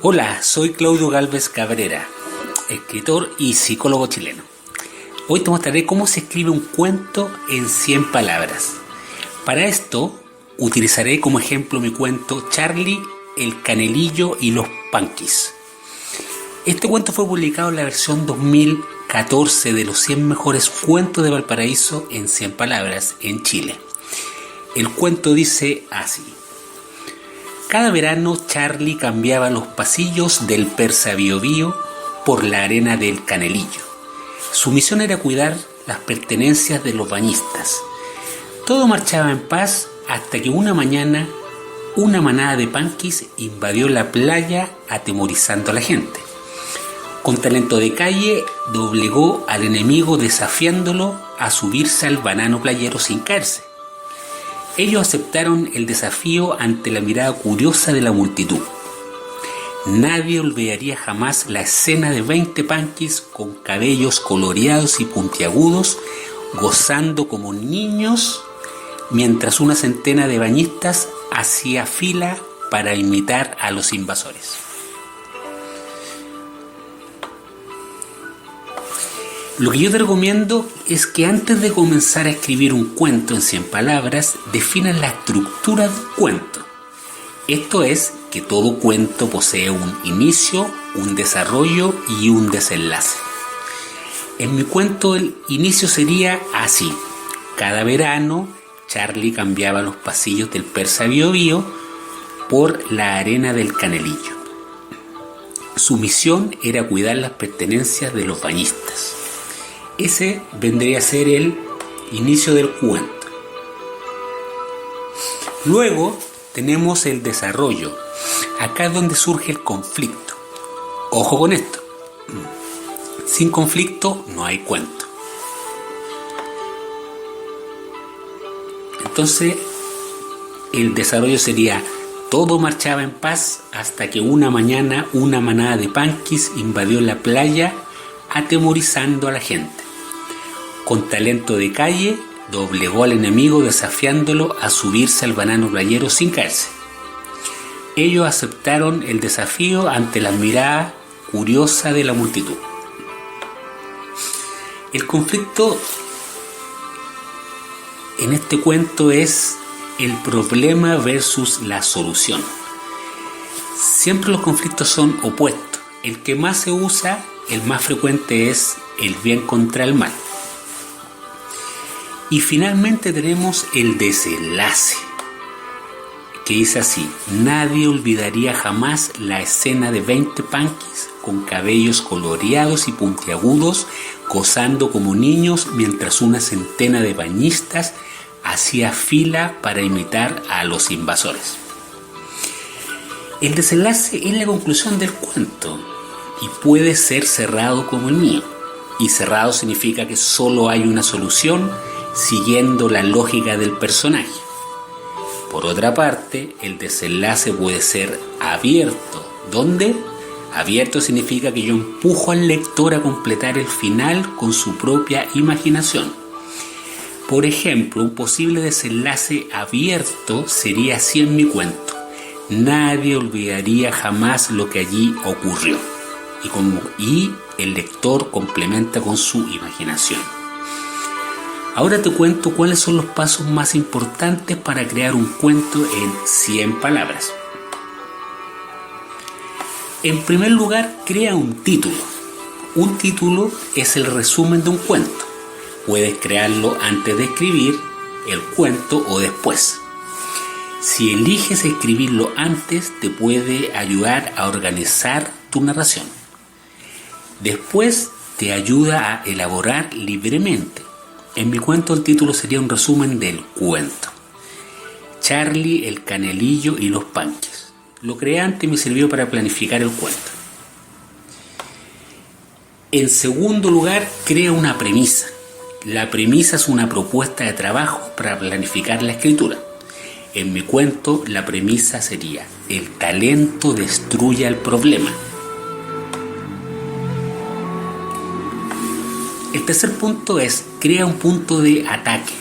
Hola, soy Claudio Gálvez Cabrera, escritor y psicólogo chileno. Hoy te mostraré cómo se escribe un cuento en 100 palabras. Para esto, utilizaré como ejemplo mi cuento Charlie, el Canelillo y los Punkies. Este cuento fue publicado en la versión 2014 de los 100 mejores cuentos de Valparaíso en 100 palabras en Chile. El cuento dice así: cada verano Charlie cambiaba los pasillos del Persa Biobío por la arena del Canelillo. Su misión era cuidar las pertenencias de los bañistas. Todo marchaba en paz hasta que una mañana una manada de punkies invadió la playa atemorizando a la gente. Con talento de calle doblegó al enemigo desafiándolo a subirse al banano playero sin caerse. Ellos aceptaron el desafío ante la mirada curiosa de la multitud. Nadie olvidaría jamás la escena de 20 punkies con cabellos coloreados y puntiagudos, gozando como niños, mientras una centena de bañistas hacía fila para imitar a los invasores. Lo que yo te recomiendo es que antes de comenzar a escribir un cuento en 100 palabras, definas la estructura del cuento. Esto es, que todo cuento posee un inicio, un desarrollo y un desenlace. En mi cuento el inicio sería así: cada verano Charlie cambiaba los pasillos del Persa Biobío por la arena del Canelillo. Su misión era cuidar las pertenencias de los bañistas. Ese vendría a ser el inicio del cuento. Luego tenemos el desarrollo. Acá es donde surge el conflicto. Ojo con esto. Sin conflicto no hay cuento. Entonces, el desarrollo sería: todo marchaba en paz hasta que una mañana una manada de punkies invadió la playa atemorizando a la gente. Con talento de calle, doblegó al enemigo desafiándolo a subirse al banano playero sin caerse. Ellos aceptaron el desafío ante la mirada curiosa de la multitud. El conflicto en este cuento es el problema versus la solución. Siempre los conflictos son opuestos. El que más se usa, el más frecuente, es el bien contra el mal. Y finalmente tenemos el desenlace, que dice así: nadie olvidaría jamás la escena de 20 punkies con cabellos coloreados y puntiagudos, gozando como niños mientras una centena de bañistas hacía fila para imitar a los invasores. El desenlace es la conclusión del cuento y puede ser cerrado como el mío. Y cerrado significa que solo hay una solución siguiendo la lógica del personaje. Por otra parte, el desenlace puede ser abierto. ¿Dónde? Abierto significa que yo empujo al lector a completar el final con su propia imaginación. Por ejemplo, un posible desenlace abierto sería así en mi cuento: nadie olvidaría jamás lo que allí ocurrió. Y el lector complementa con su imaginación. Ahora te cuento cuáles son los pasos más importantes para crear un cuento en 100 palabras. En primer lugar, crea un título. Un título es el resumen de un cuento. Puedes crearlo antes de escribir el cuento o después. Si eliges escribirlo antes, te puede ayudar a organizar tu narración. Después, te ayuda a elaborar libremente. En mi cuento el título sería un resumen del cuento: Charlie, el Canelillo y los Punkies. Lo creé antes y me sirvió para planificar el cuento. En segundo lugar, crea una premisa. La premisa es una propuesta de trabajo para planificar la escritura. En mi cuento la premisa sería: el talento destruye el problema. El tercer punto es: crea un punto de ataque.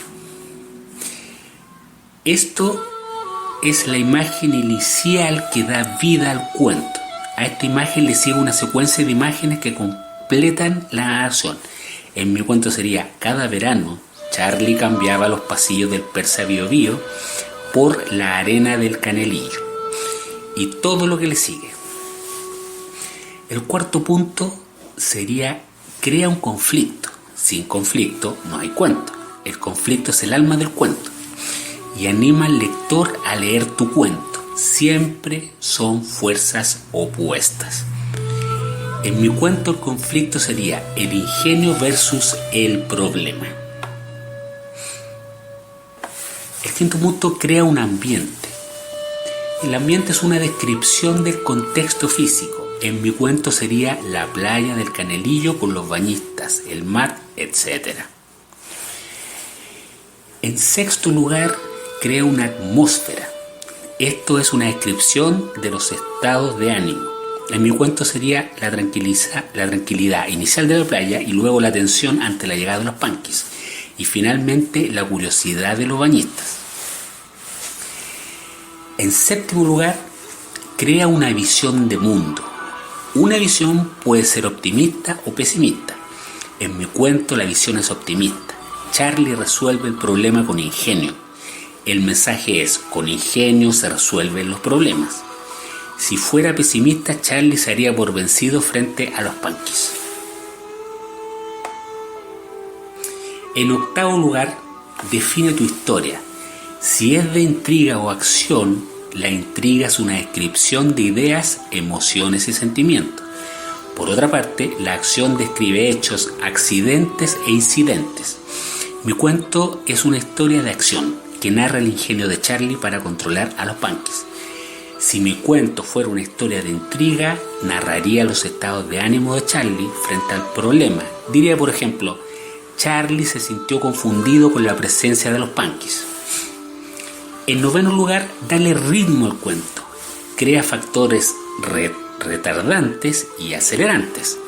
Esto es la imagen inicial que da vida al cuento. A esta imagen le sigue una secuencia de imágenes que completan la narración. En mi cuento sería: cada verano Charlie cambiaba los pasillos del Persa Bio Bio por la arena del Canelillo, y todo lo que le sigue. El cuarto punto sería: crea un conflicto. Sin conflicto no hay cuento. El conflicto es el alma del cuento y anima al lector a leer tu cuento. Siempre son fuerzas opuestas. En mi cuento el conflicto sería el ingenio versus el problema. El quinto punto: crea un ambiente. El ambiente es una descripción del contexto físico. En mi cuento sería la playa del Canelillo con los bañistas, el mar, etc. En sexto lugar, crea una atmósfera. Esto es una descripción de los estados de ánimo. En mi cuento sería la tranquilidad inicial de la playa y luego la tensión ante la llegada de los punkies. Y finalmente la curiosidad de los bañistas. En séptimo lugar, crea una visión de mundo. Una visión puede ser optimista o pesimista. En mi cuento la visión es optimista. Charlie resuelve el problema con ingenio. El mensaje es: con ingenio se resuelven los problemas. Si fuera pesimista, Charlie se haría por vencido frente a los punkies. En octavo lugar, define tu historia. Si es de intriga o acción, la intriga es una descripción de ideas, emociones y sentimientos. Por otra parte, la acción describe hechos, accidentes e incidentes. Mi cuento es una historia de acción que narra el ingenio de Charlie para controlar a los punkies. Si mi cuento fuera una historia de intriga, narraría los estados de ánimo de Charlie frente al problema. Diría, por ejemplo: Charlie se sintió confundido con la presencia de los punkies. En noveno lugar, dale ritmo al cuento. Crea factores retardantes y acelerantes.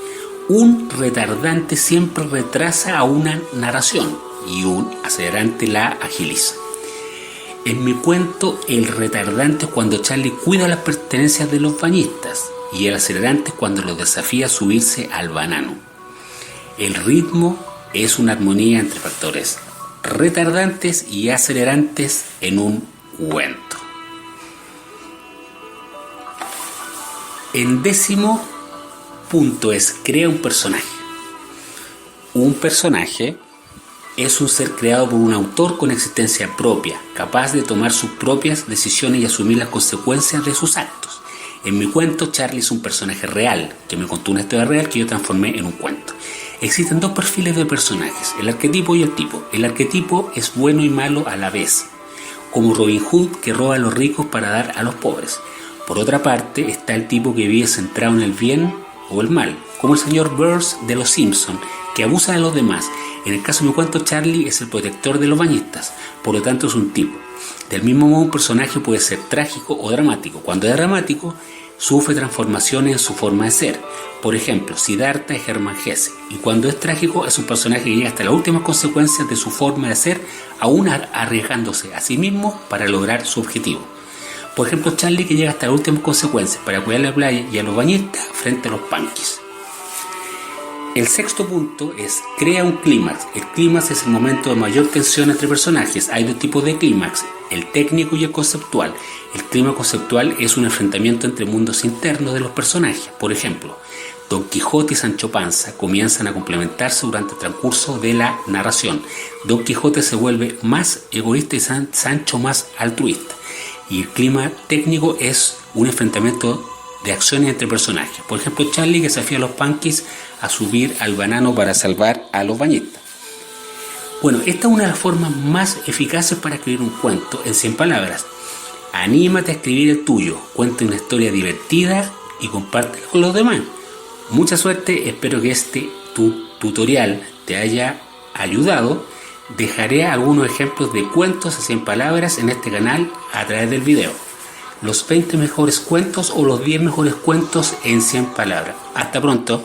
Un retardante siempre retrasa a una narración y un acelerante la agiliza. En mi cuento, el retardante es cuando Charlie cuida las pertenencias de los bañistas y el acelerante es cuando los desafía a subirse al banano. El ritmo es una armonía entre factores retardantes y acelerantes en un cuento. En décimo punto es: crea un personaje. Un personaje es un ser creado por un autor con existencia propia, capaz de tomar sus propias decisiones y asumir las consecuencias de sus actos. En mi cuento, Charlie es un personaje real, que me contó una historia real que yo transformé en un cuento. Existen dos perfiles de personajes, el arquetipo y el tipo. El arquetipo es bueno y malo a la vez, como Robin Hood, que roba a los ricos para dar a los pobres. Por otra parte, está el tipo que vive centrado en el bien o el mal, como el señor Burns de Los Simpson, que abusa de los demás. En el caso de mi cuento, Charlie es el protector de los bañistas, por lo tanto es un tipo. Del mismo modo, un personaje puede ser trágico o dramático. Cuando es dramático, sufre transformaciones en su forma de ser. Por ejemplo, Siddhartha es Hermann Hesse, y cuando es trágico es un personaje que llega hasta las últimas consecuencias de su forma de ser, aún arriesgándose a sí mismo para lograr su objetivo. Por ejemplo, Charlie, que llega hasta las últimas consecuencias para cuidar la playa y a los bañistas frente a los punkies. El sexto punto es: crea un clímax. El clímax es el momento de mayor tensión entre personajes. Hay dos tipos de clímax: el técnico y el conceptual. El clímax conceptual es un enfrentamiento entre mundos internos de los personajes. Por ejemplo, Don Quijote y Sancho Panza comienzan a complementarse durante el transcurso de la narración. Don Quijote se vuelve más egoísta y Sancho más altruista. Y el clima técnico es un enfrentamiento de acciones entre personajes. Por ejemplo, Charlie, que desafía a los punkies a subir al banano para salvar a los bañistas. Bueno, esta es una de las formas más eficaces para escribir un cuento en 100 palabras. Anímate a escribir el tuyo, cuenta una historia divertida y compártela con los demás. Mucha suerte, espero que este tutorial te haya ayudado. Dejaré algunos ejemplos de cuentos a 100 palabras en este canal a través del video. Los 20 mejores cuentos o los 10 mejores cuentos en 100 palabras. Hasta pronto.